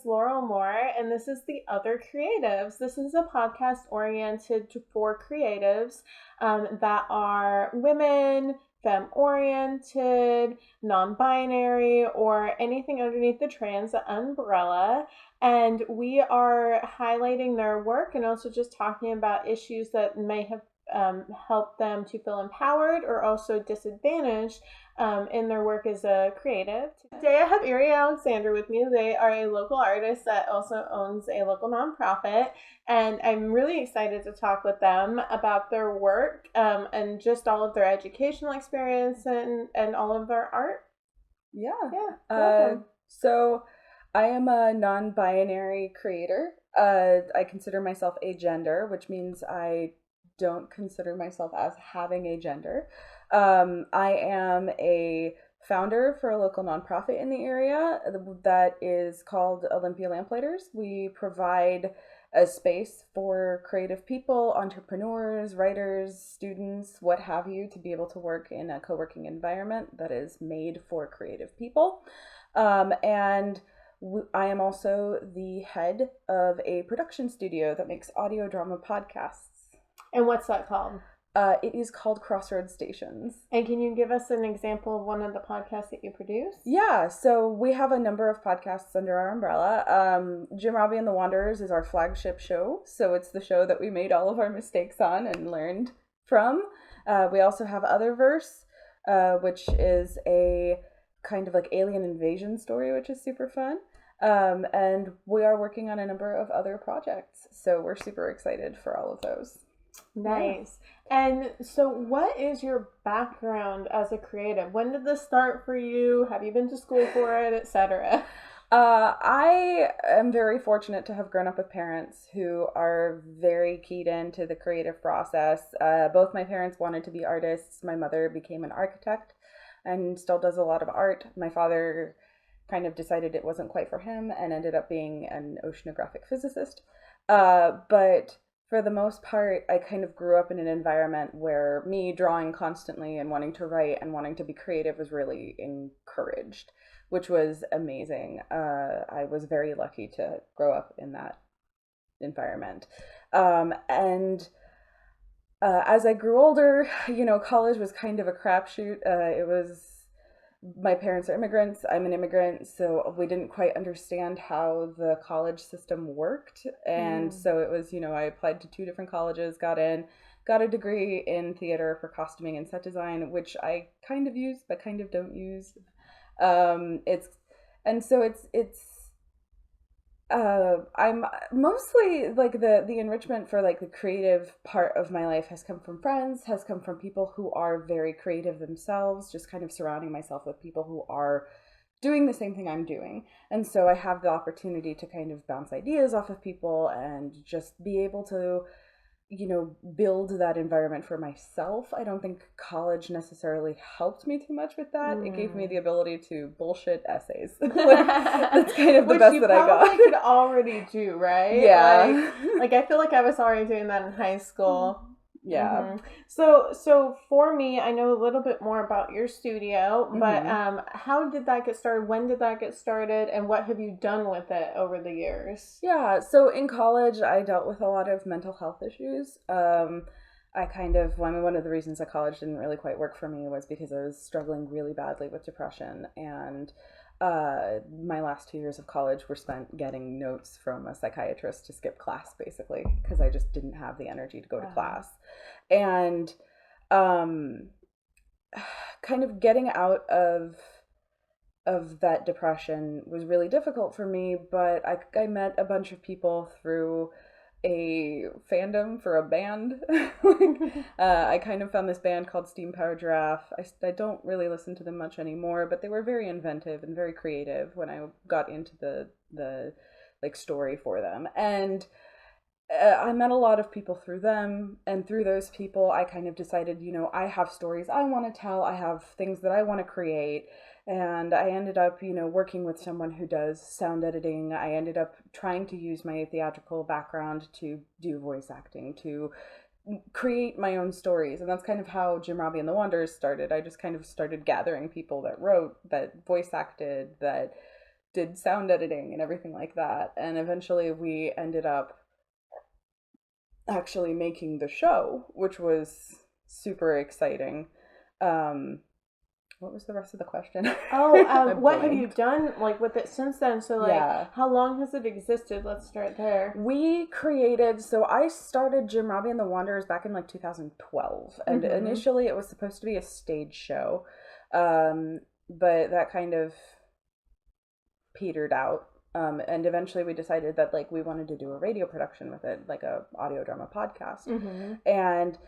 Laurel Moore, and this is The Other Creatives. This is a podcast oriented for creatives that are women, femme-oriented, non-binary, or anything underneath the trans umbrella. And we are highlighting their work and also just talking about issues that may have helped them to feel empowered or also disadvantaged in their work as a creative. Today I have Iri Alexander with me. They are a local artist that also owns a local nonprofit, and I'm really excited to talk with them about their work and just all of their educational experience and all of their art. Yeah. So I am a non-binary creator. I consider myself agender, which means I don't consider myself as having a gender. I am a founder for a local nonprofit in the area that is called Olympia Lamplighters. We provide a space for creative people, entrepreneurs, writers, students, what have you, to be able to work in a co-working environment that is made for creative people. And I am also the head of a production studio that makes audio drama podcasts. And what's that called? It is called Crossroads Stations. And can you give us an example of one of the podcasts that you produce? Yeah, so we have a number of podcasts under our umbrella. Jim Robbie and the Wanderers is our flagship show. So it's the show that we made all of our mistakes on and learned from. We also have Otherverse, which is a kind of like alien invasion story, which is super fun. And we are working on a number of other projects. So we're super excited for all of those. Nice. Yeah. And so what is your background as a creative? When did this start for you? Have you been to school for it, etc.? I am very fortunate to have grown up with parents who are very keyed into the creative process. Both my parents wanted to be artists. My mother became an architect and still does a lot of art. My father kind of decided it wasn't quite for him and ended up being an oceanographic physicist. But for the most part, I kind of grew up in an environment where me drawing constantly and wanting to write and wanting to be creative was really encouraged, which was amazing. I was very lucky to grow up in that environment. And as I grew older, college was kind of a crapshoot. My parents are immigrants. I'm an immigrant, so we didn't quite understand how the college system worked. And so it was, I applied to 2 different colleges, got a degree in theater for costuming and set design, which I kind of use, but kind of don't use. I'm mostly like the enrichment for like the creative part of my life has come from friends, has come from people who are very creative themselves, just kind of surrounding myself with people who are doing the same thing I'm doing. And so I have the opportunity to kind of bounce ideas off of people and just be able to, build that environment for myself. I don't think college necessarily helped me too much with that. It gave me the ability to bullshit essays. That's kind of the best that I got. Which you probably could already do, right? Yeah. Like I feel like I was already doing that in high school. Yeah. Mm-hmm. So for me, I know a little bit more about your studio, but how did that get started? When did that get started? And what have you done with it over the years? Yeah, so in college, I dealt with a lot of mental health issues. One of the reasons that college didn't really quite work for me was because I was struggling really badly with depression, and my last 2 years of college were spent getting notes from a psychiatrist to skip class, basically, because I just didn't have the energy to go to class. And kind of getting out of that depression was really difficult for me, but I met a bunch of people through a fandom for a band. I kind of found this band called Steam Power Giraffe. I don't really listen to them much anymore, but they were very inventive and very creative when I got into the like story for them. And I met a lot of people through them, and through those people I kind of decided, I have stories I want to tell, I have things that I want to create. And I ended up, working with someone who does sound editing. I ended up trying to use my theatrical background to do voice acting, to create my own stories. And that's kind of how Jim Robbie and the Wanderers started. I just kind of started gathering people that wrote, that voice acted, that did sound editing and everything like that. And eventually we ended up actually making the show, which was super exciting. What was the rest of the question? What have you done like with it since then? So like, how long has it existed? Let's start there. We created, so I started Jim Robbie and the Wanderers back in like 2012, and initially it was supposed to be a stage show, but that kind of petered out. And eventually we decided that like we wanted to do a radio production with it, like a audio drama podcast. And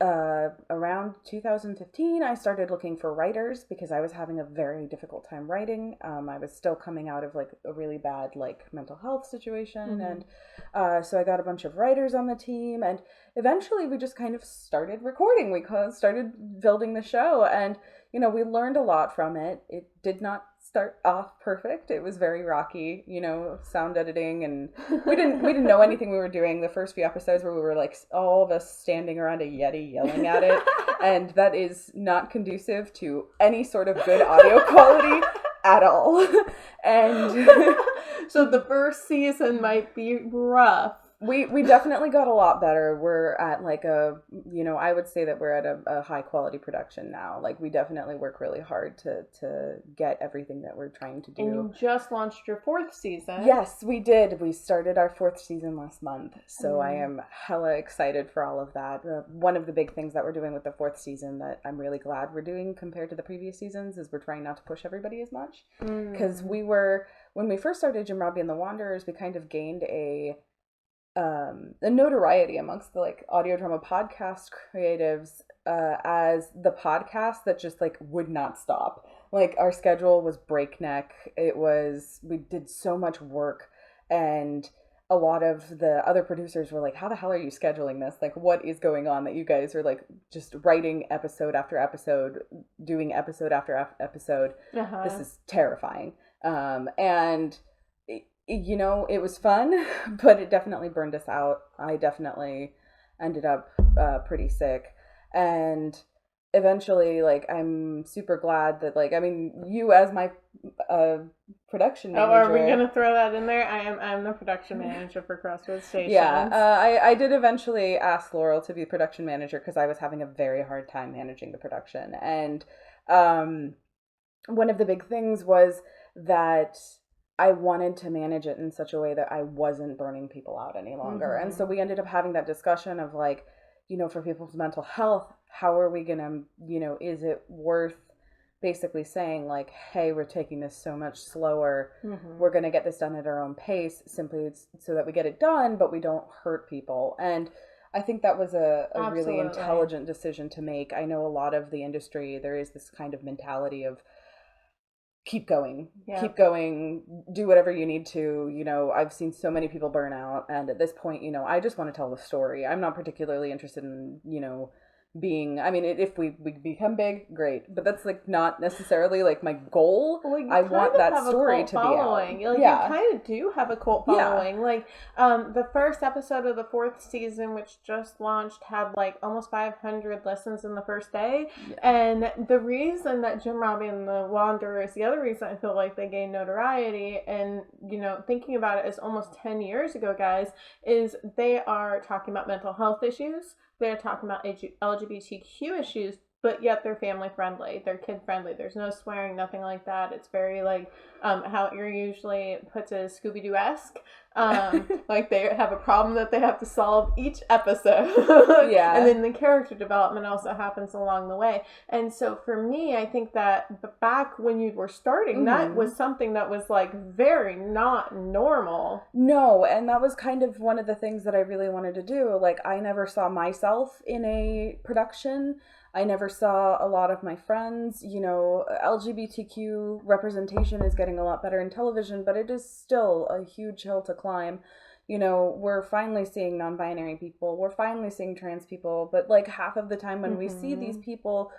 around 2015, I started looking for writers because I was having a very difficult time writing. I was still coming out of like a really bad like mental health situation. And so I got a bunch of writers on the team, and eventually we just kind of started recording. We started building the show, and you know, we learned a lot from it. It did not start off perfect. It was very rocky, you know, sound editing, and we didn't know anything we were doing. The first few episodes where we were like all of us standing around a Yeti yelling at it, and that is not conducive to any sort of good audio quality at all. And so the first season might be rough. We definitely got a lot better. We're at like I would say that we're at a high quality production now. Like we definitely work really hard to get everything that we're trying to do. And you just launched your 4th season. Yes, we did. We started our 4th season last month. So I am hella excited for all of that. One of the big things that we're doing with the 4th season that I'm really glad we're doing compared to the previous seasons is we're trying not to push everybody as much. Because when we first started Jim Robbie and the Wanderers, we kind of gained a notoriety amongst the like audio drama podcast creatives as the podcast that just like would not stop. Like our schedule was breakneck. We did so much work, and a lot of the other producers were like, how the hell are you scheduling this? Like, what is going on that you guys are like just writing episode after episode, doing episode after episode? This is terrifying. And you know, it was fun, but it definitely burned us out. I definitely ended up pretty sick. And eventually, like, I'm super glad that, like, I mean, you as my production manager. Oh, are we going to throw that in there? I'm the production manager for Crossroads Station. Yeah, I did eventually ask Laurel to be production manager because I was having a very hard time managing the production. And one of the big things was that I wanted to manage it in such a way that I wasn't burning people out any longer. And so we ended up having that discussion of like, you know, for people's mental health, how are we going to, you know, is it worth basically saying like, hey, we're taking this so much slower. We're going to get this done at our own pace simply so that we get it done, but we don't hurt people. And I think that was a really intelligent decision to make. I know a lot of the industry, there is this kind of mentality of, keep going, do whatever you need to, you know, I've seen so many people burn out, and at this point, you know, I just want to tell the story. I'm not particularly interested in, you know, being, I mean, if we become big, great, but that's like not necessarily like my goal. Well, I want that story to be out. Like, you kind of do have a cult following. Like the first episode of the 4th season, which just launched, had like almost 500 listens in the first day. And the reason that Jim Robbie and the Wanderers, the other reason I feel like they gained notoriety, and you know, thinking about it, is almost 10 years ago, guys, is they are talking about mental health issues. They're talking about LGBTQ issues, but yet they're family friendly. They're kid friendly. There's no swearing, nothing like that. It's very like how Iri usually puts it, Scooby-Doo-esque. Like they have a problem that they have to solve each episode. And then the character development also happens along the way. And so for me, I think that back when you were starting, that was something that was like very not normal. No, and that was kind of one of the things that I really wanted to do. Like I never saw myself in a production. I never saw a lot of my friends. You know, LGBTQ representation is getting a lot better in television, but it is still a huge hill to climb. You know, we're finally seeing non-binary people. We're finally seeing trans people. But like half of the time when we see these people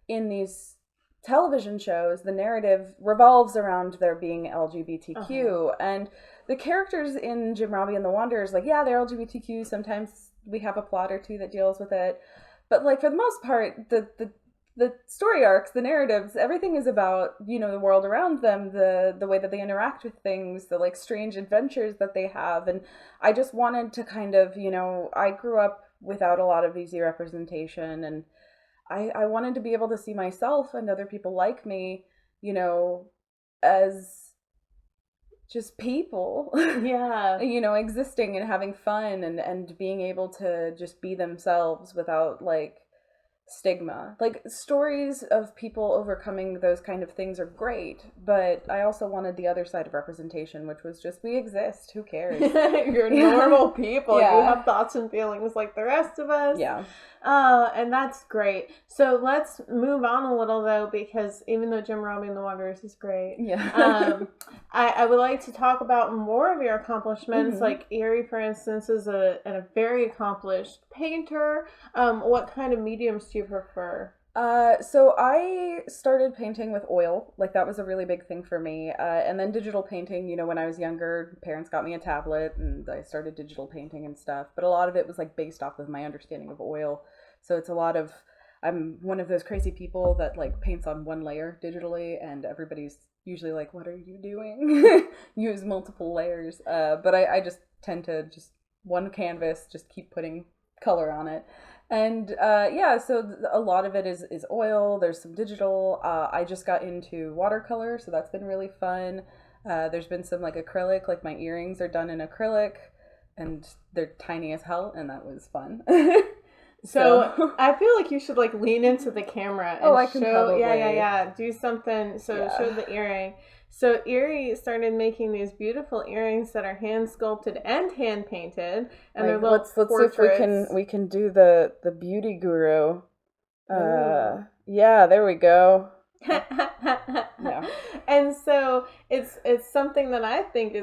in these television shows, the narrative revolves around there being LGBTQ. And the characters in Jim Robbie and the Wanderers, like, yeah, they're LGBTQ. Sometimes we have a plot or two that deals with it. But like for the most part, the the story arcs, the narratives, everything is about, the world around them, the way that they interact with things, the like strange adventures that they have. And I just wanted to kind of, I grew up without a lot of easy representation, and I wanted to be able to see myself and other people like me, as just people. Yeah. Existing and having fun and being able to just be themselves without like stigma. Like, stories of people overcoming those kind of things are great, but I also wanted the other side of representation, which was just, we exist, who cares? You're normal people. Yeah. You have thoughts and feelings like the rest of us. Yeah. And that's great. So let's move on a little, though, because even though Jim robbing the waters is great, I would like to talk about more of your accomplishments. Mm-hmm. Like Iri, for instance, is a very accomplished painter. What kind of mediums do you prefer? So I started painting with oil. Like, that was a really big thing for me. And then digital painting, when I was younger, parents got me a tablet and I started digital painting and stuff. But a lot of it was like based off of my understanding of oil. So it's a lot of, I'm one of those crazy people that like paints on one layer digitally, and everybody's usually like, what are you doing? Use multiple layers. But I just tend to just one canvas, just keep putting color on it. And so a lot of it is oil. There's some digital. I just got into watercolor, so that's been really fun. There's been some like acrylic, like my earrings are done in acrylic, and they're tiny as hell, and that was fun. So I feel like you should like lean into the camera and I can show, probably. do something. So show the earring. So Iri started making these beautiful earrings that are hand sculpted and hand painted, and they're little let's see if we can do the beauty guru. Yeah, there we go. Yeah. And so it's something that I think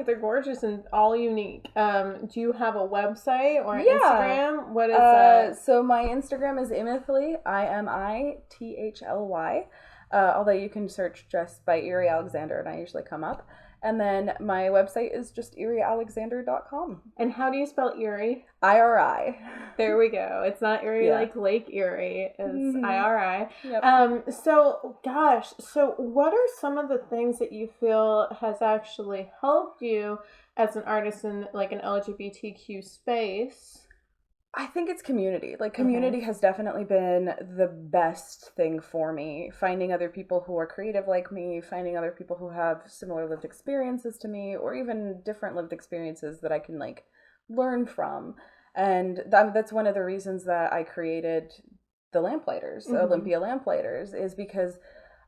they're gorgeous and all unique. Do you have a website or an Instagram? What is that? So my Instagram is imithly, IMITHLY. Although you can search just by Iri Alexander and I usually come up. And then my website is just irialexander.com. And how do you spell Iri? IRI. There we go. It's not Erie like Lake Erie. It's IRI. Yep. So what are some of the things that you feel has actually helped you as an artist in like an LGBTQ space? I think it's community. Like, community has definitely been the best thing for me. Finding other people who are creative like me, finding other people who have similar lived experiences to me, or even different lived experiences that I can like learn from. And that's one of the reasons that I created the Lamplighters, Olympia Lamplighters, is because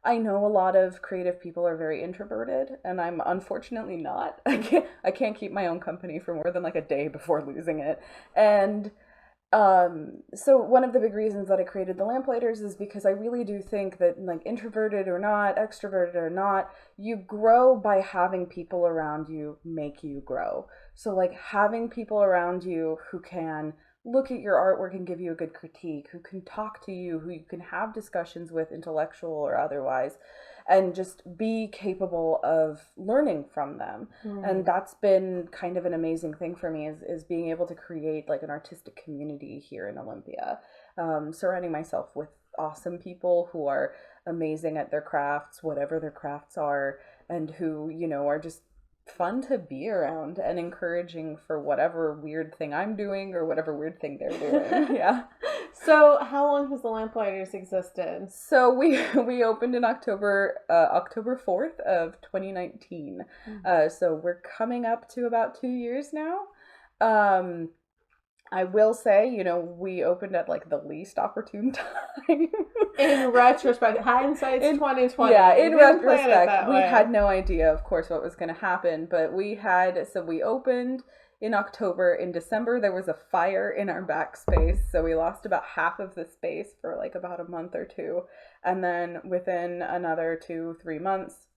I know a lot of creative people are very introverted, and I'm unfortunately not. I can't keep my own company for more than like a day before losing it. And so one of the big reasons that I created the Lamplighters is because I really do think that, like, introverted or not, extroverted or not, you grow by having people around you make you grow. So like having people around you who can look at your artwork and give you a good critique, who can talk to you, who you can have discussions with, intellectual or otherwise, and just be capable of learning from them. And that's been kind of an amazing thing for me, is being able to create like an artistic community here in Olympia, surrounding myself with awesome people who are amazing at their crafts, whatever their crafts are, and who, are just fun to be around and encouraging for whatever weird thing I'm doing or whatever weird thing they're doing. Yeah. So how long has the Lamplighters existed? So we opened in October 4th of 2019. So we're coming up to about 2 years now. I will say, we opened at like the least opportune time. In retrospect, hindsight's 2020. Yeah, in retrospect, we had no idea, of course, what was going to happen. But we opened in October. In December, there was a fire in our backspace, so we lost about half of the space for like about a month or two. And then within another 2-3 months,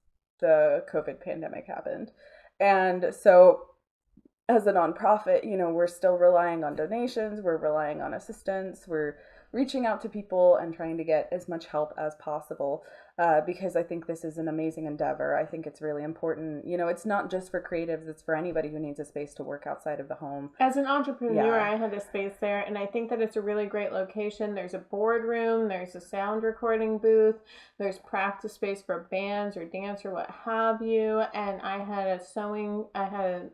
the COVID pandemic happened. And so as a nonprofit, we're still relying on donations, we're relying on assistance, we're reaching out to people and trying to get as much help as possible. because I think this is an amazing endeavor. I think it's really important. You know, it's not just for creatives, it's for anybody who needs a space to work outside of the home. As an entrepreneur, Yeah. I had a space there, and I think that it's a really great location. There's a boardroom, there's a sound recording booth, there's practice space for bands or dance or what have you. And I had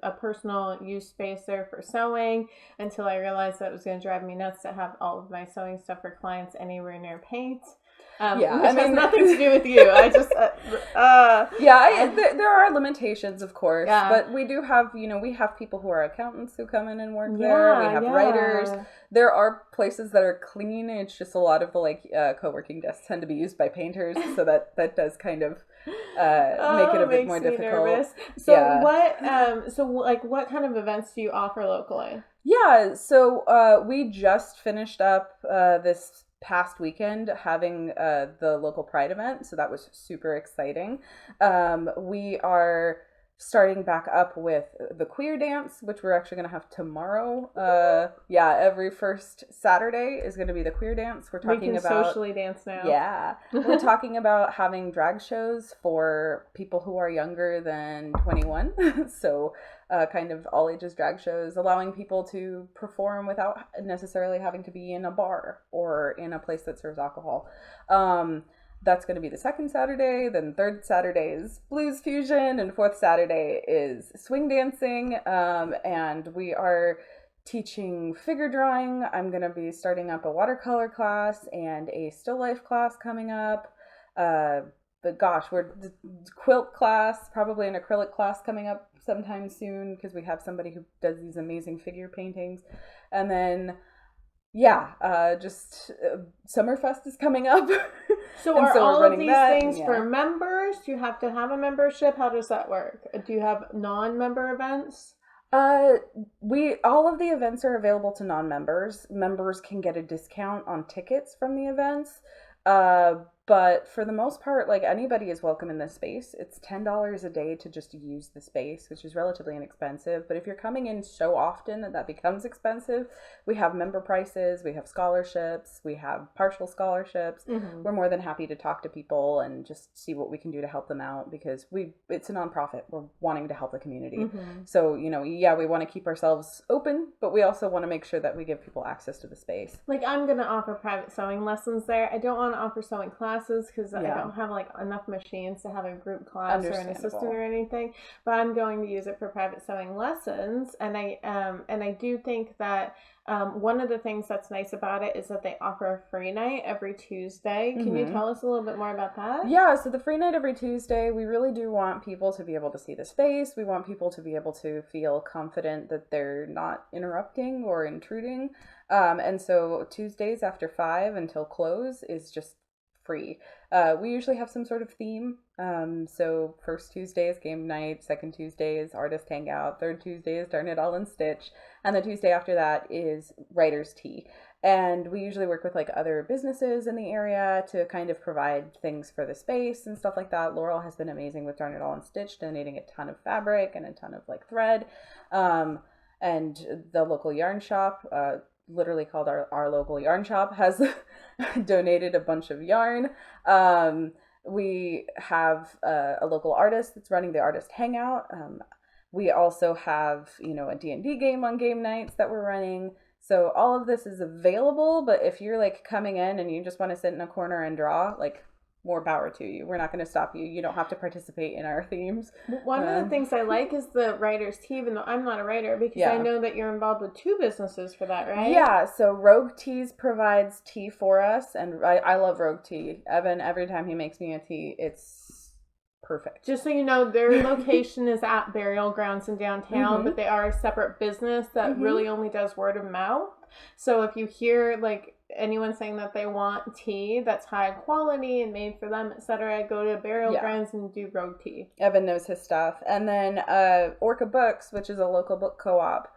a personal use space there for sewing until I realized that it was going to drive me nuts to have all of my sewing stuff for clients anywhere near paint. Which has nothing to do with you. I just, there are limitations, of course, but we do have, we have people who are accountants who come in and work there. We have writers. There are places that are clean. It's just a lot of the co-working desks tend to be used by painters, so that does kind of make it a bit more difficult. Nervous. So what kind of events do you offer locally? Yeah, so we just finished up this past weekend having the local Pride event, so that was super exciting. We are starting back up with the queer dance, which we're actually going to have tomorrow. Every first Saturday is going to be the queer dance. We're talking about socially dance now. Yeah, we're talking about having drag shows for people who are younger than 21. So kind of all ages drag shows, allowing people to perform without necessarily having to be in a bar or in a place that serves alcohol. That's going to be the second Saturday. Then third Saturday is blues fusion, and fourth Saturday is swing dancing. And we are teaching figure drawing. I'm going to be starting up a watercolor class and a still life class coming up. But gosh, we're quilt class, probably an acrylic class coming up sometime soon because we have somebody who does these amazing figure paintings. And then Summerfest is coming up. So are all of these things for members? Do you have to have a membership? How does that work? Do you have non-member events? All of the events are available to non-members. Members can get a discount on tickets from the events. But for the most part, anybody is welcome in this space. It's $10 a day to just use the space, which is relatively inexpensive. But if you're coming in so often that becomes expensive, we have member prices, we have scholarships, we have partial scholarships. Mm-hmm. We're more than happy to talk to people and just see what we can do to help them out because it's a nonprofit. We're wanting to help the community. Mm-hmm. So, we want to keep ourselves open, but we also want to make sure that we give people access to the space. I'm going to offer private sewing lessons there. I don't want to offer sewing classes because I don't have enough machines to have a group class or an assistant or anything, but I'm going to use it for private sewing lessons. And I do think that one of the things that's nice about it is that they offer a free night every Tuesday. Can you tell us a little bit more about that? Yeah, so the free night every Tuesday, we really do want people to be able to see the space. We want people to be able to feel confident that they're not interrupting or intruding. And so Tuesdays after 5 until close is just free. We usually have some sort of theme. So first Tuesday is game night, second Tuesday is artist hangout, third Tuesday is Darn It All in Stitch, and the Tuesday after that is writer's tea. And we usually work with other businesses in the area to kind of provide things for the space and stuff like that. Laurel has been amazing with Darn It All in Stitch, donating a ton of fabric and a ton of thread. And the local yarn shop, literally called our local yarn shop, has donated a bunch of yarn. We have a local artist that's running the artist hangout. We also have a D&D game on game nights that we're running. So all of this is available, but if you're coming in and you just want to sit in a corner and draw, more power to you. We're not going to stop you. You don't have to participate in our themes. One of the things I like is the writer's tea, even though I'm not a writer, because I know that you're involved with 2 businesses for that, right? Yeah, so Rogue Teas provides tea for us, and I love Rogue Tea. Evan, every time he makes me a tea, it's perfect. Just so you know, their location is at Burial Grounds in downtown, but they are a separate business that really only does word of mouth. So if you hear anyone saying that they want tea that's high quality and made for them, etc., go to Burial Grounds and do Rogue Tea. Evan knows his stuff. And then Orca Books, which is a local book co-op,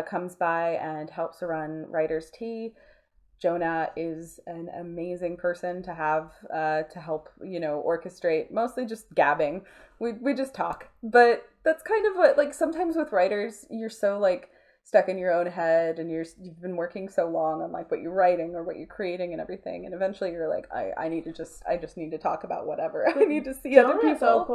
comes by and helps run writer's tea. Jonah is an amazing person to have to help, orchestrate, mostly just gabbing. We just talk. But that's kind of what, sometimes with writers, you're so, stuck in your own head, and you've been working so long on like what you're writing or what you're creating and everything, and eventually you're like, I just need to talk about whatever. I need to see other people.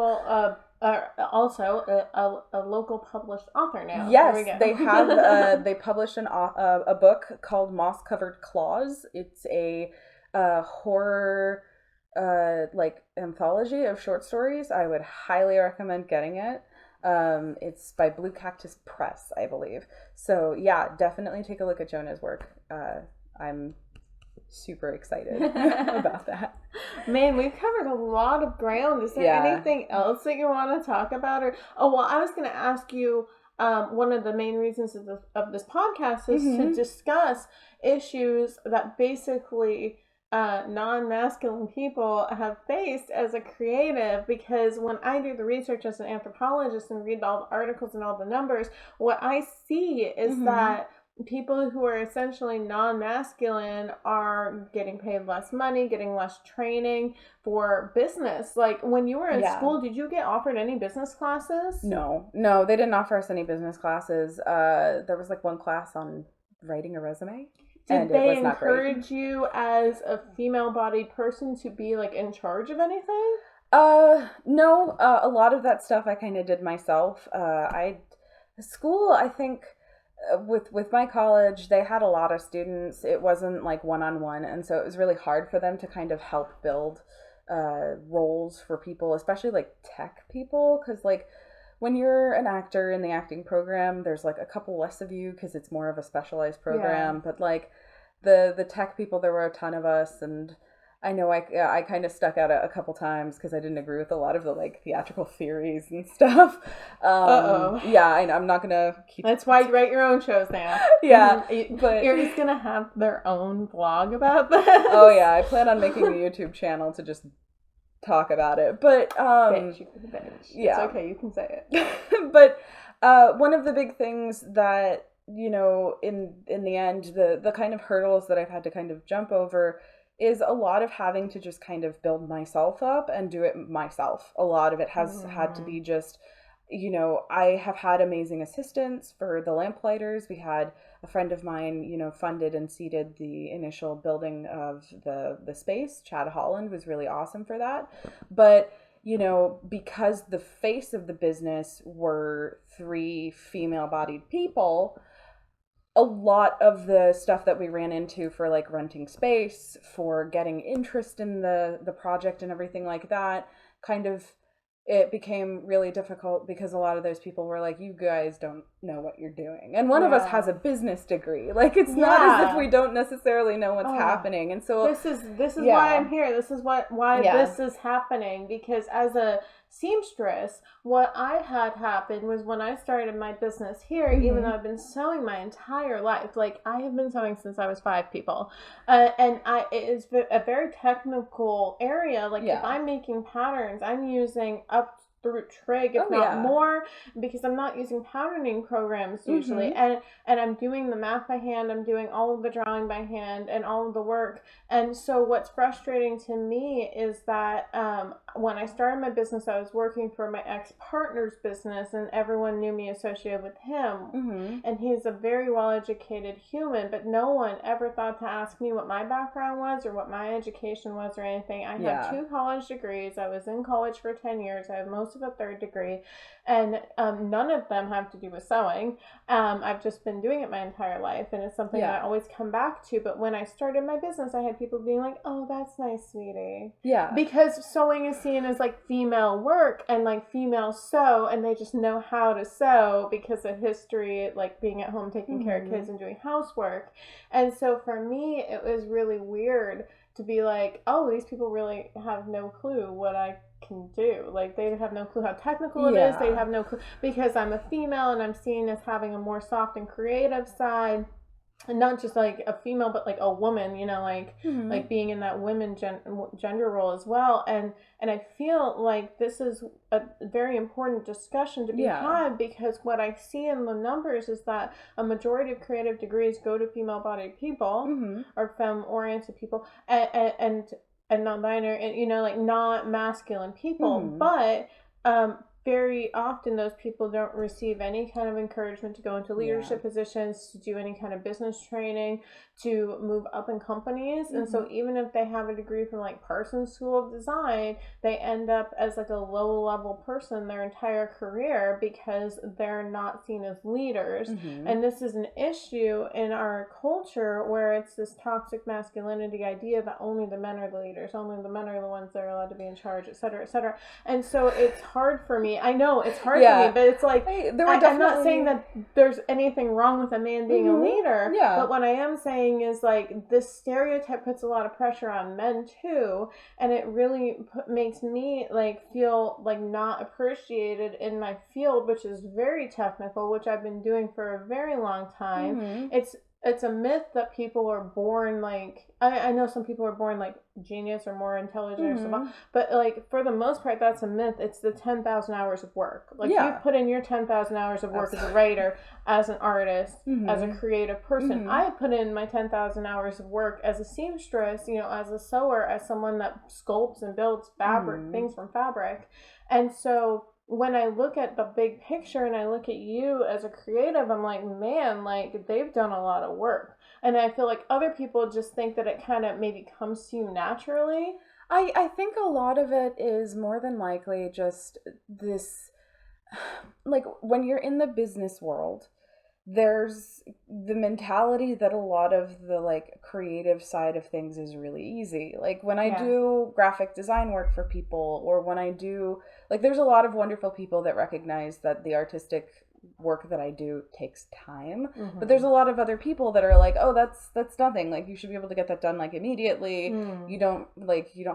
Also a local published author now. Yes, they have. They published a book called Moss Covered Claws. It's a horror like anthology of short stories. I would highly recommend getting it. It's by Blue Cactus Press, I believe. So yeah, definitely take a look at Jonah's work. I'm super excited about that. Man, we've covered a lot of ground. Is there anything else that you want to talk about? I was going to ask you, one of the main reasons of this podcast is to discuss issues that basically non-masculine people have faced as a creative, because when I do the research as an anthropologist and read all the articles and all the numbers, what I see is that people who are essentially non-masculine are getting paid less money, getting less training for business. Like, when you were in school, did you get offered any business classes? No, they didn't offer us any business classes. There was like one class on writing a resume. Did they encourage you as a female-bodied person to be like in charge of anything? No. A lot of that stuff I kind of did myself. School, I think, with my college, they had a lot of students. It wasn't like one-on-one, and so it was really hard for them to kind of help build roles for people, especially like tech people, because like when you're an actor in the acting program, there's like a couple less of you because it's more of a specialized program. But like the tech people, there were a ton of us, and I know I kind of stuck out a couple times because I didn't agree with a lot of the like theatrical theories and stuff. Yeah, I'm not gonna keep. That's why you write your own shows now. Yeah, but Iri's gonna have their own blog about this. Oh yeah, I plan on making a YouTube channel to just talk about it. But bitch. Yeah, it's okay, you can say it. But one of the big things that, you know, in the end, the kind of hurdles that I've had to kind of jump over is a lot of having to just kind of build myself up and do it myself. A lot of it has had to be just, you know, I have had amazing assistants for the Lamplighters. We had a friend of mine, you know, funded and seeded the initial building of the space. Chad Holland was really awesome for that. But, you know, because the face of the business were 3 female-bodied people, a lot of the stuff that we ran into for like renting space, for getting interest in the project and everything like that, kind of, it became really difficult because a lot of those people were like, you guys don't know what you're doing. And one of us has a business degree. Like, it's not as if we don't necessarily know what's happening. And so this is why I'm here. This is why this is happening, because as a seamstress, what I had happen was when I started my business here, even though I've been sewing my entire life, like I have been sewing since I was 5 people, and it is a very technical area. Like if I'm making patterns, I'm using up through trig, if not more, because I'm not using patterning programs usually, and I'm doing the math by hand, I'm doing all of the drawing by hand and all of the work. And so what's frustrating to me is that when I started my business, I was working for my ex-partner's business, and everyone knew me associated with him, and he's a very well-educated human, but no one ever thought to ask me what my background was or what my education was or anything. I have 2 college degrees. I was in college for 10 years. I have most of a 3rd degree, and none of them have to do with sewing. I've just been doing it my entire life, and it's something that I always come back to. But when I started my business, I had people being like, oh, that's nice, sweetie. Yeah. Because sewing is seen as like female work and like female sew, and they just know how to sew because of history, like being at home taking care of kids and doing housework. And so for me, it was really weird to be like, oh, these people really have no clue what I can do. Like, they have no clue how technical it is. They have no clue, because I'm a female and I'm seen as having a more soft and creative side, and not just like a female, but like a woman, you know, like like being in that women gender role as well. And I feel like this is a very important discussion to be had, because what I see in the numbers is that a majority of creative degrees go to female-bodied people or femme-oriented people, and non-binary, and, you know, like not masculine people, but very often those people don't receive any kind of encouragement to go into leadership positions, to do any kind of business training, to move up in companies. And so even if they have a degree from like Parsons School of Design, they end up as like a low level person their entire career because they're not seen as leaders. And this is an issue in our culture where it's this toxic masculinity idea that only the men are the leaders, only the men are the ones that are allowed to be in charge, et cetera, et cetera. And so it's hard for me. I know it's hard for me, but it's like, I'm not saying that there's anything wrong with a man being a leader, but what I am saying is like this stereotype puts a lot of pressure on men too, and it really makes me like feel like not appreciated in my field, which is very technical, which I've been doing for a very long time. It's a myth that people are born like, I know some people are born like genius or more intelligent or something, but like for the most part that's a myth. It's the 10,000 hours of work. Like you put in your 10,000 hours of work as a writer, as an artist, as a creative person. I put in my 10,000 hours of work as a seamstress, you know, as a sewer, as someone that sculpts and builds fabric, things from fabric. And so when I look at the big picture and I look at you as a creative, I'm like, man, like they've done a lot of work. And I feel like other people just think that it kind of maybe comes to you naturally. I think a lot of it is more than likely just this, like when you're in the business world, there's the mentality that a lot of the like creative side of things is really easy. Like when I do graphic design work for people, or when I do, like there's a lot of wonderful people that recognize that the artistic work that I do takes time. But there's a lot of other people that are like, oh, that's nothing. Like you should be able to get that done like immediately. You don't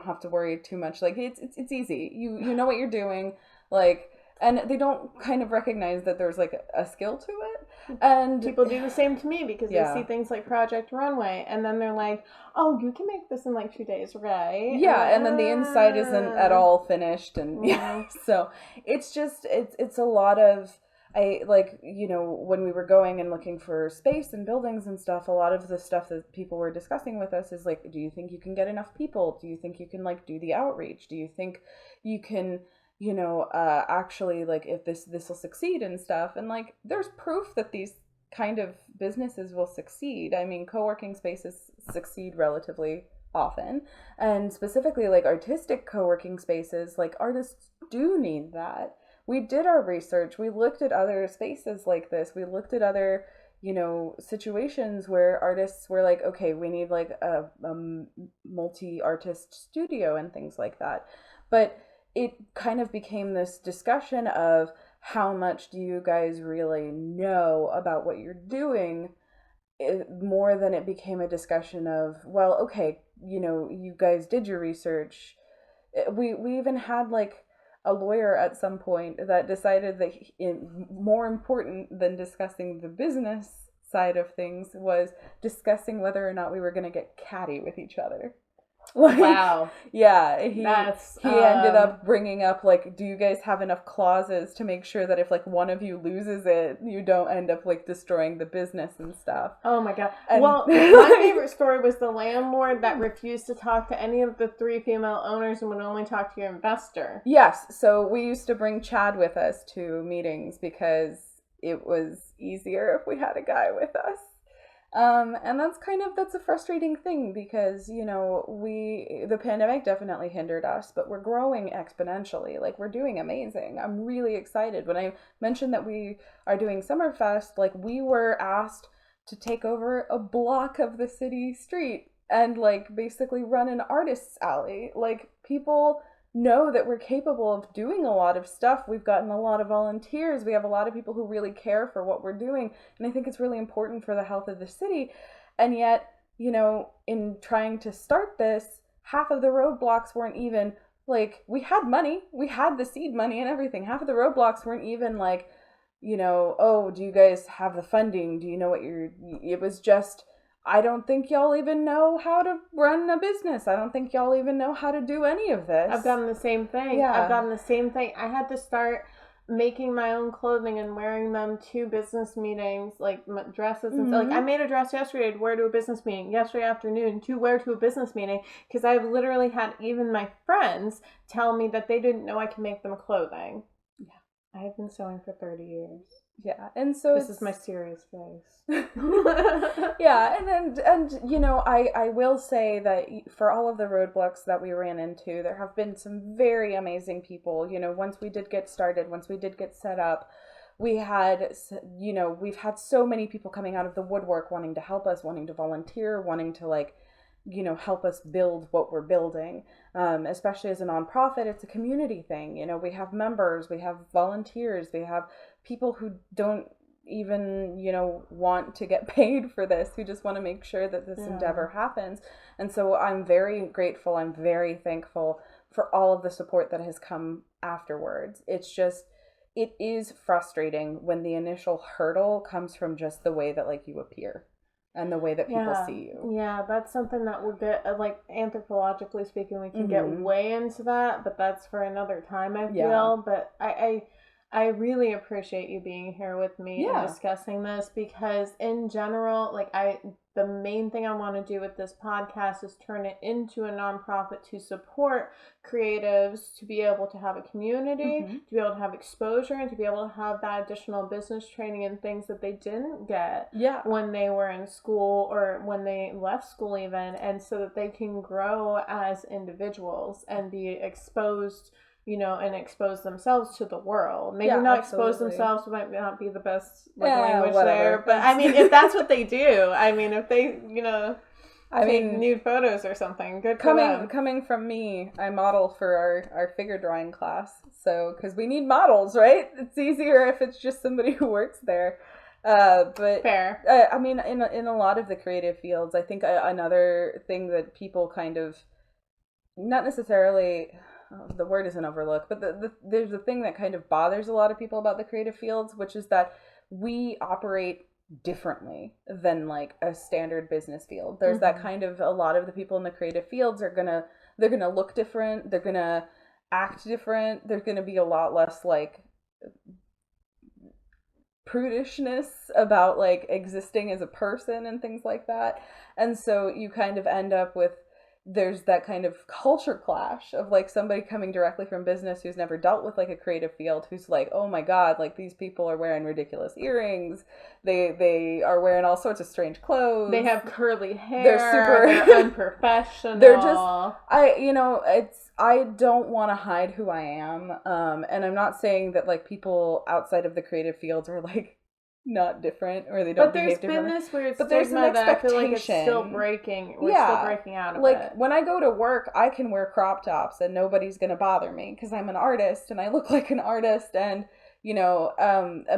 have to worry too much. Like it's easy. You know what you're doing. Like, and they don't kind of recognize that there's like a skill to it. And people do the same to me because they see things like Project Runway and then they're like, oh, you can make this in like 2 days, right? And then the inside isn't at all finished. And so it's just, it's a lot of, I like, you know, when we were going and looking for space and buildings and stuff, a lot of the stuff that people were discussing with us is like, do you think you can get enough people? Do you think you can like do the outreach? Do you think you can, you know, actually like if this will succeed and stuff? And like there's proof that these kind of businesses will succeed. I mean, co-working spaces succeed relatively often, and specifically like artistic co-working spaces, like artists do need that. We did our research. We looked at other spaces like this. We looked at other, you know, situations where artists were like, okay, we need like a multi-artist studio and things like that. But it kind of became this discussion of how much do you guys really know about what you're doing, more than it became a discussion of, well, okay, you know, you guys did your research. We even had like a lawyer at some point that decided that more important than discussing the business side of things was discussing whether or not we were going to get catty with each other. Like, wow. Yeah, he ended up bringing up like, do you guys have enough clauses to make sure that if like one of you loses it, you don't end up like destroying the business and stuff? Oh my god. And well, my favorite story was the landlord that refused to talk to any of the 3 female owners and would only talk to your investor. Yes, so we used to bring Chad with us to meetings because it was easier if we had a guy with us. And that's a frustrating thing because, you know, the pandemic definitely hindered us, but we're growing exponentially. Like we're doing amazing. I'm really excited. When I mentioned that we are doing Summerfest, like we were asked to take over a block of the city street and like basically run an artist's alley. Like people know that we're capable of doing a lot of stuff. We've gotten a lot of volunteers. We have a lot of people who really care for what we're doing. And I think it's really important for the health of the city. And yet, you know, in trying to start this, half of the roadblocks weren't even like, we had money, we had the seed money and everything. Half of the roadblocks weren't even like, you know, oh, do you guys have the funding? Do you know what it was just, I don't think y'all even know how to run a business. I don't think y'all even know how to do any of this. I've done the same thing. Yeah. I've done the same thing. I had to start making my own clothing and wearing them to business meetings, like dresses and stuff. Like I made a dress yesterday to wear to a business meeting, yesterday afternoon to wear to a business meeting, because I've literally had even my friends tell me that they didn't know I could make them clothing. I've been sewing for 30 years. Yeah, and so this is my serious face. Yeah, and you know, I will say that for all of the roadblocks that we ran into, there have been some very amazing people. You know, once we did get started, once we did get set up, we had, you know, we've had so many people coming out of the woodwork wanting to help us, wanting to volunteer, wanting to, like, you know, help us build what we're building. Especially as a nonprofit, it's a community thing. You know, we have members, we have volunteers, we have people who don't even, you know, want to get paid for this, who just want to make sure that this endeavor happens. And so I'm very grateful, I'm very thankful for all of the support that has come afterwards. It's just, it is frustrating when the initial hurdle comes from just the way that, like, you appear and the way that people see you. Yeah, that's something that we'll get, like, anthropologically speaking, we can get way into that, but that's for another time, I feel. But I really appreciate you being here with me and discussing this, because in general, like, the main thing I want to do with this podcast is turn it into a nonprofit to support creatives, to be able to have a community, to be able to have exposure, and to be able to have that additional business training and things that they didn't get when they were in school or when they left school even, and so that they can grow as individuals and be exposed, you know, and expose themselves to the world. Maybe not expose themselves, might not be the best language there, but I mean, if that's what they do, I mean, if they, you know, take nude photos or something, good for them. Coming from me, I model for our figure drawing class, so, because we need models, right? It's easier if it's just somebody who works there. But fair. I mean, in a lot of the creative fields, I think another thing that people kind of, not necessarily, the word isn't overlook, but there's a thing that kind of bothers a lot of people about the creative fields, which is that we operate differently than, like, a standard business field. There's that kind of, a lot of the people in the creative fields they're gonna look different, they're gonna act different, there's gonna be a lot less, like, prudishness about, like, existing as a person and things like that. And so you kind of end up with, there's that kind of culture clash of, like, somebody coming directly from business who's never dealt with, like, a creative field, who's like, oh my god, like, these people are wearing ridiculous earrings, they are wearing all sorts of strange clothes, they have curly hair, they're unprofessional, they're just, I don't want to hide who I am, and I'm not saying that, like, people outside of the creative fields are, like, not different, or they don't behave differently. But there's been this weird stigma that I feel like it's still breaking. We're still breaking out of it. Like, when I go to work, I can wear crop tops and nobody's gonna bother me because I'm an artist and I look like an artist, and, you know,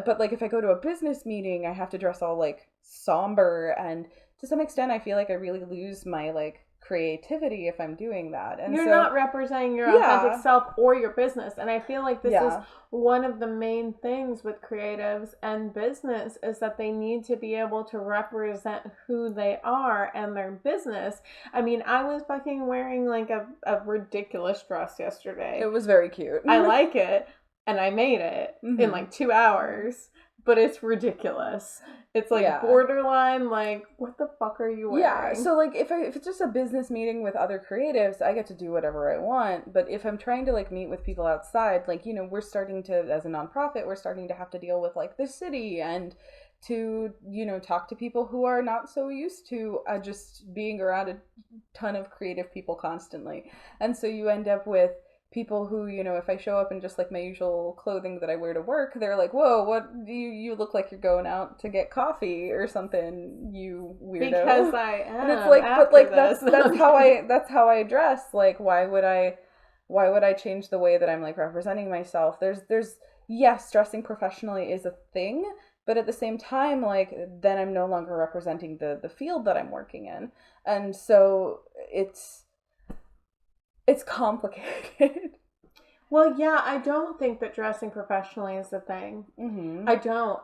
but, like, if I go to a business meeting, I have to dress all, like, somber, and to some extent I feel like I really lose my, like, creativity if I'm doing that. And you're not representing your authentic self or your business. And I feel like this is one of the main things with creatives and business, is that they need to be able to represent who they are and their business. I mean, I was fucking wearing, like, a ridiculous dress yesterday. It was very cute. I like it, and I made it in, like, 2 hours. But it's ridiculous. It's, like, borderline, like, what the fuck are you wearing? Yeah, so, like, if it's just a business meeting with other creatives, I get to do whatever I want. But if I'm trying to, like, meet with people outside, like, you know, we're starting to, as a nonprofit, we're starting to have to deal with, like, the city, and to, you know, talk to people who are not so used to just being around a ton of creative people constantly. And so you end up with people who, you know, if I show up in just, like, my usual clothing that I wear to work, they're like, whoa, what do you look like you're going out to get coffee or something, you weirdo. Because I am. And it's like, but, like, that's how I dress. Like, why would I change the way that I'm, like, representing myself? There's yes, dressing professionally is a thing, but at the same time, like, then I'm no longer representing the field that I'm working in. And so it's complicated. Well, yeah, I don't think that dressing professionally is the thing. I don't.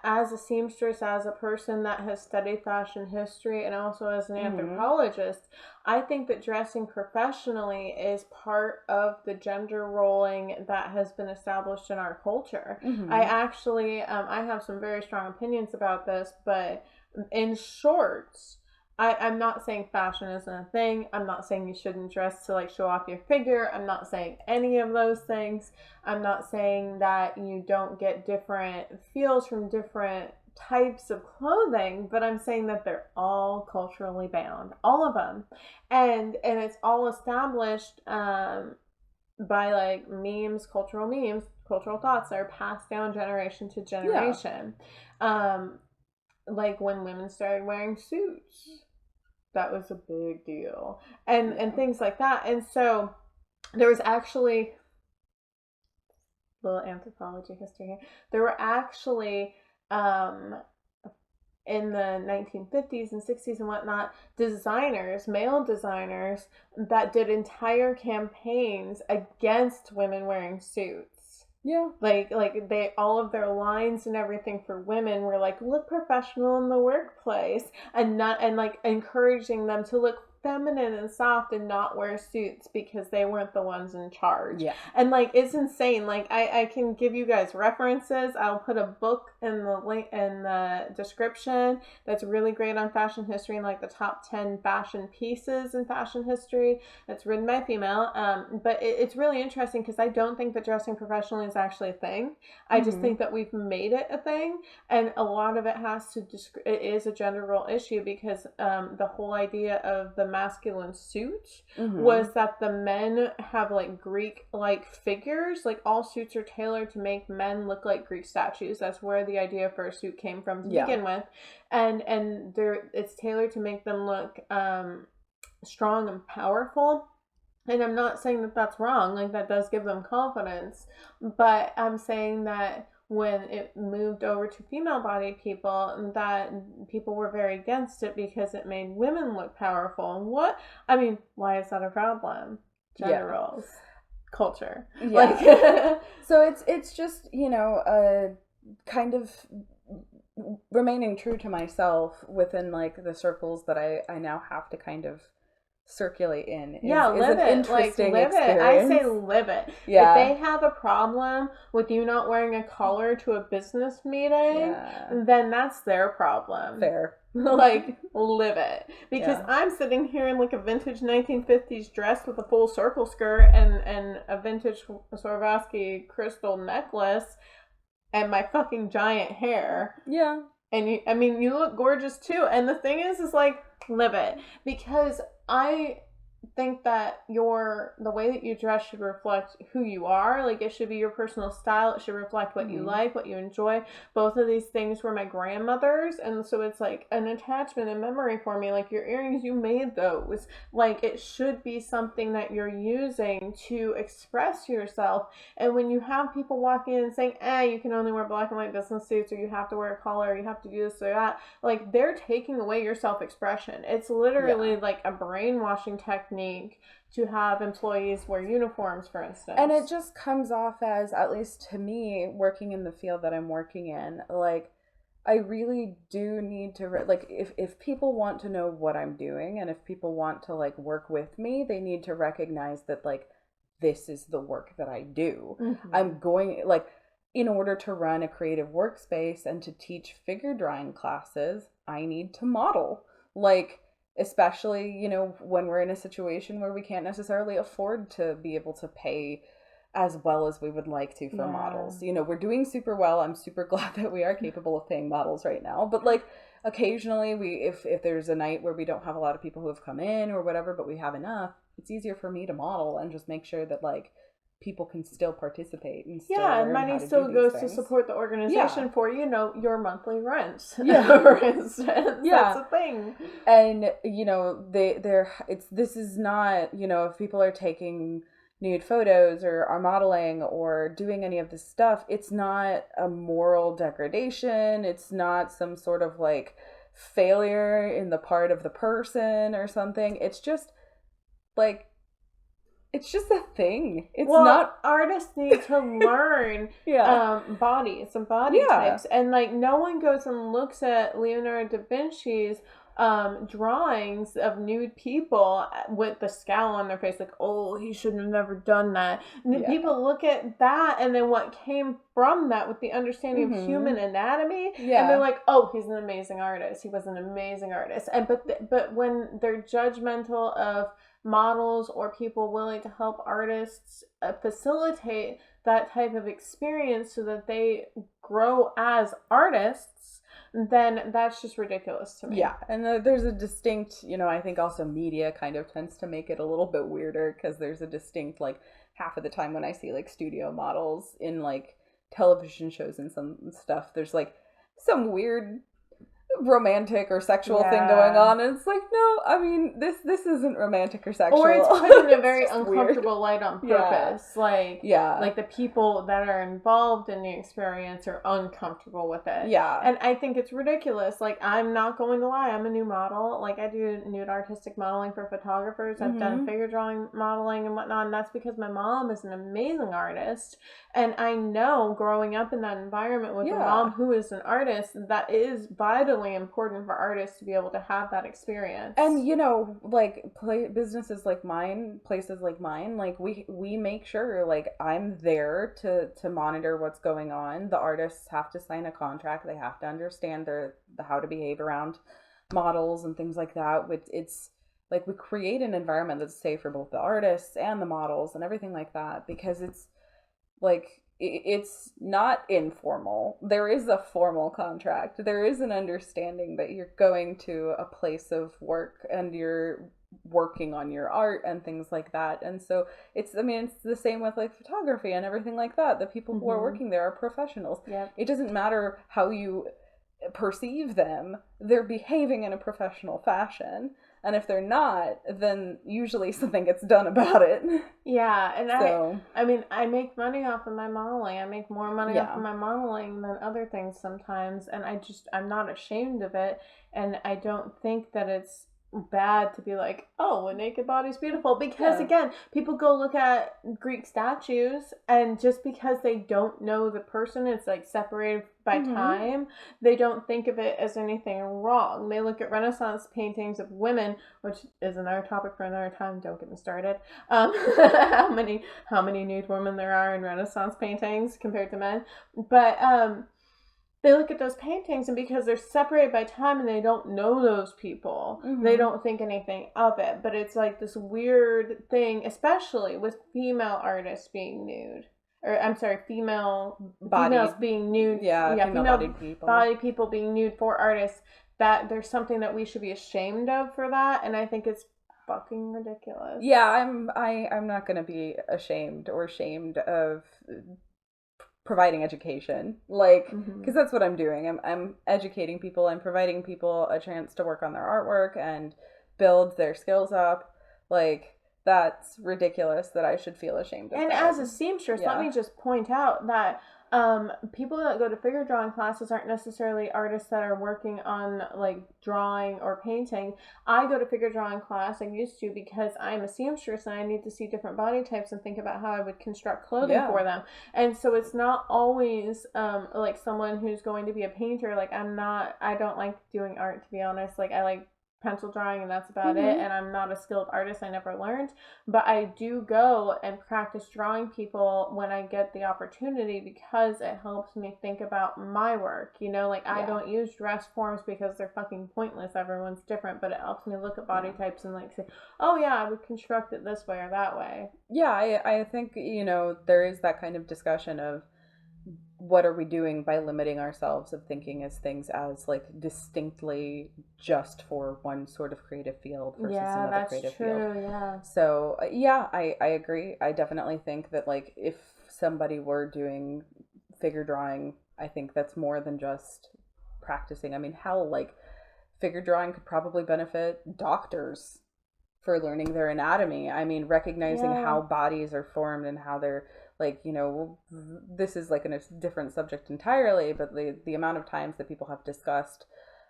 As a seamstress, as a person that has studied fashion history, and also as an anthropologist, I think that dressing professionally is part of the gender roling that has been established in our culture. I actually, I have some very strong opinions about this, but in shorts, I'm not saying fashion isn't a thing. I'm not saying you shouldn't dress to like show off your figure. I'm not saying any of those things. I'm not saying that you don't get different feels from different types of clothing, but I'm saying that they're all culturally bound, all of them, and it's all established by like memes, cultural thoughts that are passed down generation to generation. Like when women started wearing suits, that was a big deal, and things like that. And so there was actually little anthropology history here. There were actually in the 1950s and 60s and whatnot, designers, male designers, that did entire campaigns against women wearing suits. Yeah. Like they, all of their lines and everything for women were like, look professional in the workplace, and not, and like encouraging them to look feminine and soft and not wear suits because they weren't the ones in charge. Yeah. And like, it's insane. Like I can give you guys references. I'll put a book in the link in the description that's really great on fashion history, and like the top 10 fashion pieces in fashion history that's written by a female. But it's really interesting because I don't think that dressing professionally is actually a thing. I just think that we've made it a thing, and a lot of it has to it is a gender role issue, because the whole idea of the masculine suit was that the men have like Greek-like figures. Like all suits are tailored to make men look like Greek statues. That's where the idea for a suit came from to begin with, and it's tailored to make them look strong and powerful. And I'm not saying that that's wrong. Like that does give them confidence, but I'm saying that when it moved over to female-bodied people, that people were very against it because it made women look powerful. And why is that a problem? Gender roles, culture. Like, so it's just, kind of remaining true to myself within like the circles that I now have to kind of circulate in. Live it. Interesting live experience. it. I say live it. Yeah. If they have a problem with you not wearing a collar to a business meeting, then that's their problem. Fair. Like, live it. Because I'm sitting here in like a vintage 1950s dress with a full circle skirt and a vintage Swarovski crystal necklace and my fucking giant hair. Yeah. And you look gorgeous too. And the thing is like, live it. Because I think that the way that you dress should reflect who you are. Like, it should be your personal style. It should reflect what you like, what you enjoy. Both of these things were my grandmother's, and so it's like an attachment and memory for me. Like, your earrings, you made those. Like, it should be something that you're using to express yourself. And when you have people walk in and saying, you can only wear black and white business suits, or you have to wear a collar, or you have to do this or that, like, they're taking away your self-expression. It's literally like a brainwashing technique to have employees wear uniforms, for instance. And it just comes off as, at least to me, working in the field that I'm working in, like, I really do need to, like, if people want to know what I'm doing, and if people want to, like, work with me, they need to recognize that, like, this is the work that I do. I'm going, like, in order to run a creative workspace and to teach figure drawing classes, I need to model. Like, especially, when we're in a situation where we can't necessarily afford to be able to pay as well as we would like to for models. We're doing super well. I'm super glad that we are capable of paying models right now. But like, occasionally if there's a night where we don't have a lot of people who have come in or whatever, but we have enough, it's easier for me to model and just make sure that like people can still participate and still and money still goes to support the organization for your monthly rent. For instance, that's a thing. And this is not, if people are taking nude photos or are modeling or doing any of this stuff, it's not a moral degradation. It's not some sort of like failure in the part of the person or something. It's just like, it's just a thing. It's not. Artists need to learn bodies and body types. And like, no one goes and looks at Leonardo da Vinci's drawings of nude people with the scowl on their face, like, oh, he shouldn't have never done that. And then people look at that, and then what came from that with the understanding of human anatomy, and they're like, oh, he's an amazing artist. He was an amazing artist. And but when they're judgmental of models or people willing to help artists facilitate that type of experience so that they grow as artists, then that's just ridiculous to me. Yeah, and there's a distinct, I think also media kind of tends to make it a little bit weirder, because there's a distinct, like, half of the time when I see, like, studio models in, like, television shows and some stuff, there's, like, some weird romantic or sexual thing going on, and it's like, no, I mean, this isn't romantic or sexual, or it's put in a very uncomfortable light on purpose. Like the people that are involved in the experience are uncomfortable with it, and I think it's ridiculous. Like, I'm not going to lie, I'm a new model. Like, I do nude artistic modeling for photographers. I've done figure drawing modeling and whatnot, and that's because my mom is an amazing artist, and I know growing up in that environment with a mom who is an artist, that is vitally important for artists to be able to have that experience. And like businesses like mine, places like mine, like we make sure, like, I'm there to monitor what's going on. The artists have to sign a contract. They have to understand how to behave around models and things like that. It's like we create an environment that's safe for both the artists and the models and everything like that, because it's like, it's not informal. There is a formal contract. There is an understanding that you're going to a place of work and you're working on your art and things like that. And so it's the same with, like, photography and everything like that. The people who are working there are professionals. It doesn't matter how you perceive them. They're behaving in a professional fashion. And if they're not, then usually something gets done about it. Yeah, and I mean, I make money off of my modeling. I make more money off of my modeling than other things sometimes. And I'm not ashamed of it. And I don't think that it's bad to be like, oh, a naked body's beautiful, because again, people go look at Greek statues, and just because they don't know the person, it's like separated by time, they don't think of it as anything wrong. They look at Renaissance paintings of women, which is another topic for another time, don't get me started, how many nude women there are in Renaissance paintings compared to men, but they look at those paintings, and because they're separated by time and they don't know those people, they don't think anything of it. But it's like this weird thing, especially with female artists being nude. Or, I'm sorry, females being nude. Female-bodied people. Body people being nude for artists, that there's something that we should be ashamed of for that. And I think it's fucking ridiculous. Yeah, I'm not going to be ashamed or shamed of providing education, like, because that's what I'm doing. I'm educating people. I'm providing people a chance to work on their artwork and build their skills up. Like, that's ridiculous that I should feel ashamed of and that. As a seamstress, let me just point out that people that go to figure drawing classes aren't necessarily artists that are working on, like, drawing or painting. I go to figure drawing class, I used to, because I'm a seamstress and I need to see different body types and think about how I would construct clothing for them. And so it's not always like someone who's going to be a painter. Like, I don't like doing art, to be honest. Like, I like pencil drawing, and that's about it, and I'm not a skilled artist. I never learned, but I do go and practice drawing people when I get the opportunity, because it helps me think about my work, like, I don't use dress forms because they're fucking pointless. Everyone's different, but it helps me look at body types and, like, say, oh yeah, I would construct it this way or that way. I think there is that kind of discussion of what are we doing by limiting ourselves of thinking as things as, like, distinctly just for one sort of creative field versus another creative field. So I agree. I definitely think that, like, if somebody were doing figure drawing, I think that's more than just practicing. I mean, hell, like, figure drawing could probably benefit doctors for learning their anatomy. I mean, recognizing how bodies are formed and how they're, like, this is, like, a different subject entirely, but the amount of times that people have discussed,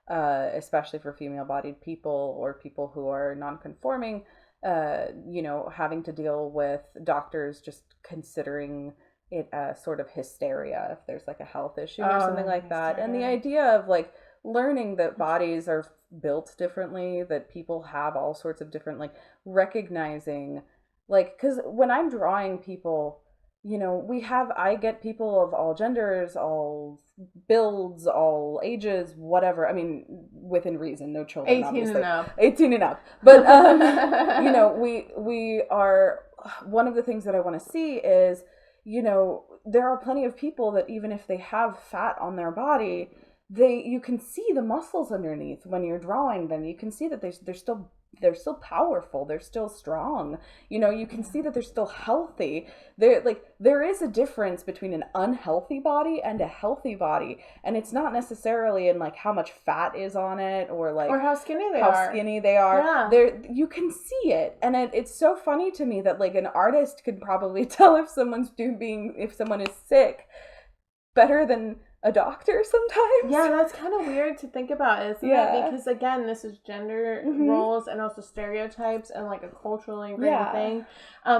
especially for female-bodied people or people who are non-conforming, having to deal with doctors just considering it as sort of hysteria if there's, like, a health issue or something like that. And the idea of, like, learning that bodies are built differently, that people have all sorts of different, like, recognizing, like, because when I'm drawing people, you know, I get people of all genders, all builds, all ages, whatever. I mean, within reason, no children, 18 obviously. and up. 18 and up. But, you know, we are, one of the things that I want to see is, you know, there are plenty of people that even if they have fat on their body, you can see the muscles underneath when you're drawing them. You can see that they're still powerful, they're still strong, you know, you can see that they're still healthy. There is a difference between an unhealthy body and a healthy body, and it's not necessarily in like how much fat is on it or like or how skinny they are. Yeah. There, you can see it, and it's so funny to me that like an artist could probably tell if someone is sick better than a doctor sometimes. Yeah, that's kind of weird to think about, isn't it? Because again, this is gender roles and also stereotypes and like a culturally ingrained thing.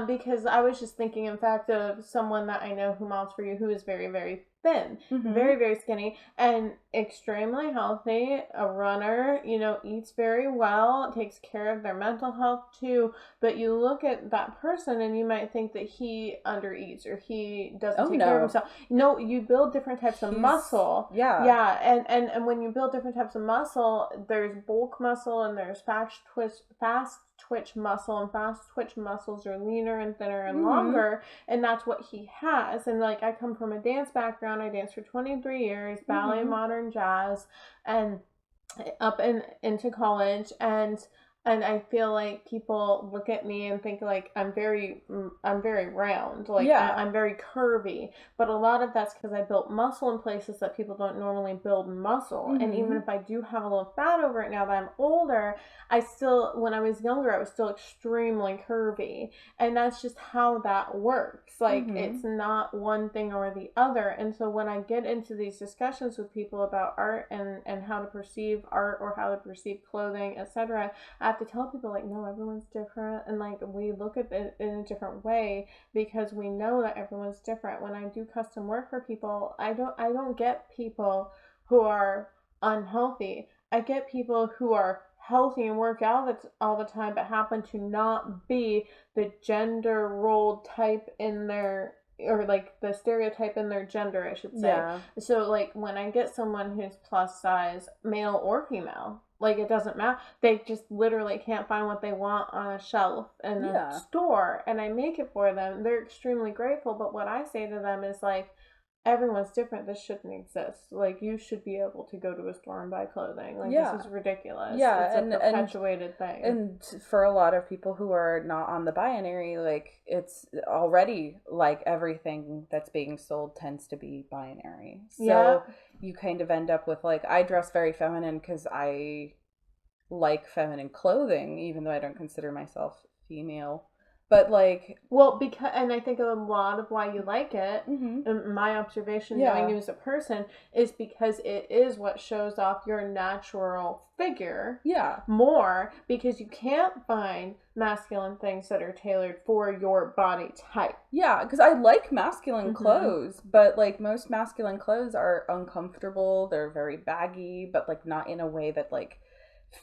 Because I was just thinking, in fact, of someone that I know who models for you who is very, very thin, very, very skinny, and extremely healthy, a runner, you know, eats very well, takes care of their mental health too. But you look at that person and you might think that he undereats or he doesn't take care of himself. No, you build different types of muscle. Yeah. And when you build different types of muscle, there's bulk muscle and there's fast twitch muscle, and fast twitch muscles are leaner and thinner and longer, and that's what he has. And like, I come from a dance background. I danced for 23 years, ballet, modern jazz, and up into college, and I feel like people look at me and think like I'm very round, like I'm very curvy, but a lot of that's because I built muscle in places that people don't normally build muscle. And even if I do have a little fat over it now that I'm older, when I was younger, I was still extremely curvy, and that's just how that works. Like, it's not one thing or the other. And so when I get into these discussions with people about art and how to perceive art or how to perceive clothing, etc., I have to tell people like, no, everyone's different, and like we look at it in a different way because we know that everyone's different. When I do custom work for people, I don't get people who are unhealthy. I get people who are healthy and work out all the time, but happen to not be the gender role type in their, or like the stereotype in their gender, I should say. Yeah. So like when I get someone who's plus size, male or female, like it doesn't matter, they just literally can't find what they want on a shelf in a store, and I make it for them. They're extremely grateful, but what I say to them is like, everyone's different. This shouldn't exist. Like, you should be able to go to a store and buy clothing. Like, this is ridiculous. Yeah, it's a perpetuated thing. And for a lot of people who are not on the binary, like, it's already like everything that's being sold tends to be binary. So you kind of end up with like, I dress very feminine because I like feminine clothing, even though I don't consider myself female. But like, well, because, and I think a lot of why you like it, my observation, knowing you as a person, is because it is what shows off your natural figure. Yeah. More, because you can't find masculine things that are tailored for your body type. Yeah, because I like masculine clothes, but like most masculine clothes are uncomfortable. They're very baggy, but like not in a way that like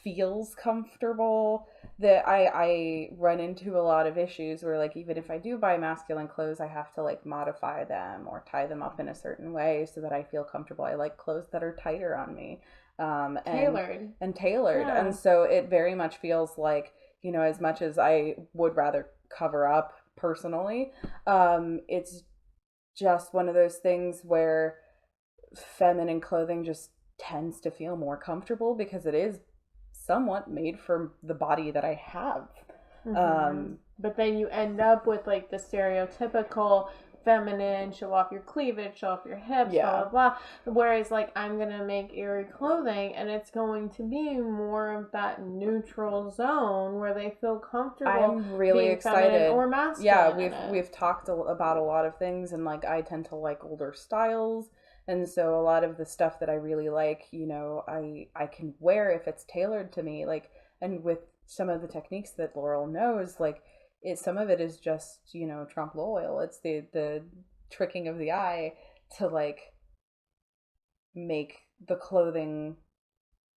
feels comfortable. That I run into a lot of issues where like, even if I do buy masculine clothes, I have to like modify them or tie them up in a certain way so that I feel comfortable. I like clothes that are tighter on me, tailored, yeah. And so it very much feels like, you know, as much as I would rather cover up personally, it's just one of those things where feminine clothing just tends to feel more comfortable because it is somewhat made for the body that I have. But then you end up with like the stereotypical feminine, show off your cleavage, show off your hips, blah, blah, blah. Whereas like, I'm going to make Iri clothing and it's going to be more of that neutral zone where they feel comfortable. I'm really excited. Or masculine. Yeah, we've talked about a lot of things, and like, I tend to like older styles. And so a lot of the stuff that I really like, you know, I can wear if it's tailored to me. Like, and with some of the techniques that Laurel knows, like, some of it is just, you know, trompe l'oeil. It's the tricking of the eye to like make the clothing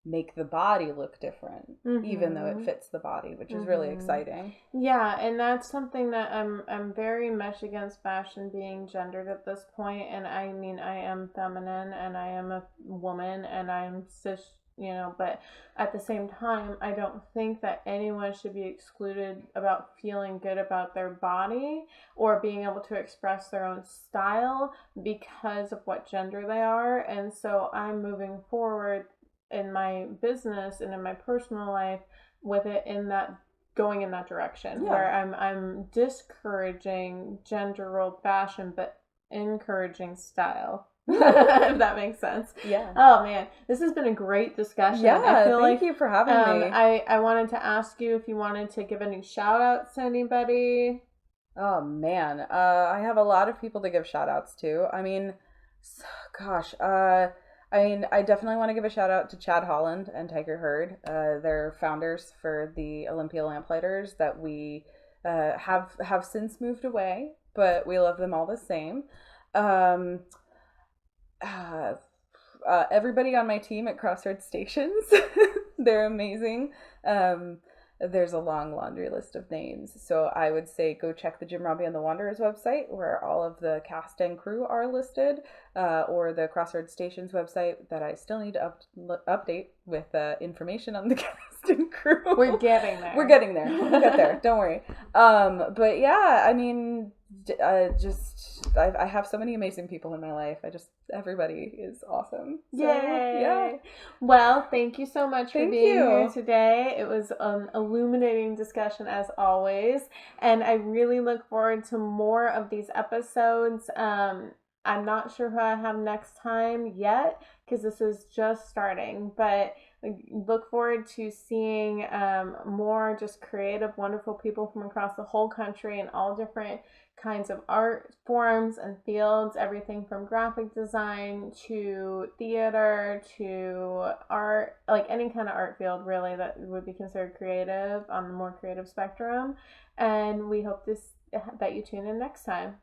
make the body look different, even though it fits the body, which is really exciting. Yeah, and that's something that I'm very much against fashion being gendered at this point. And I mean, I am feminine and I am a woman and I'm cis, but at the same time, I don't think that anyone should be excluded about feeling good about their body or being able to express their own style because of what gender they are. And so I'm moving forward in my business and in my personal life with it in that going in that direction where I'm discouraging gender role fashion but encouraging style. If that makes sense. Yeah. Oh man, this has been a great discussion. Yeah, I feel thank you for having me. I wanted to ask you if you wanted to give any shout outs to anybody. Oh man, I have a lot of people to give shout outs to. I mean, gosh, I definitely want to give a shout out to Chad Holland and Tiger Hurd. They're founders for the Olympia Lamplighters that we have since moved away, but we love them all the same. Everybody on my team at Crossroads Stations, they're amazing. There's a long laundry list of names. So I would say go check the Jim Robbie and the Wanderers website where all of the cast and crew are listed, or the Crossroads Stations website that I still need to update with information on the cast and crew. We're getting there. We'll get there. Don't worry. But yeah, I mean, I have so many amazing people in my life. Everybody is awesome. So, yay! Yeah. Well, thank you so much for being here today. It was an illuminating discussion as always, and I really look forward to more of these episodes. I'm not sure who I have next time yet because this is just starting, but look forward to seeing more just creative, wonderful people from across the whole country in all different kinds of art forms and fields, everything from graphic design to theater to art, like any kind of art field really that would be considered creative on the more creative spectrum. And we hope that you tune in next time.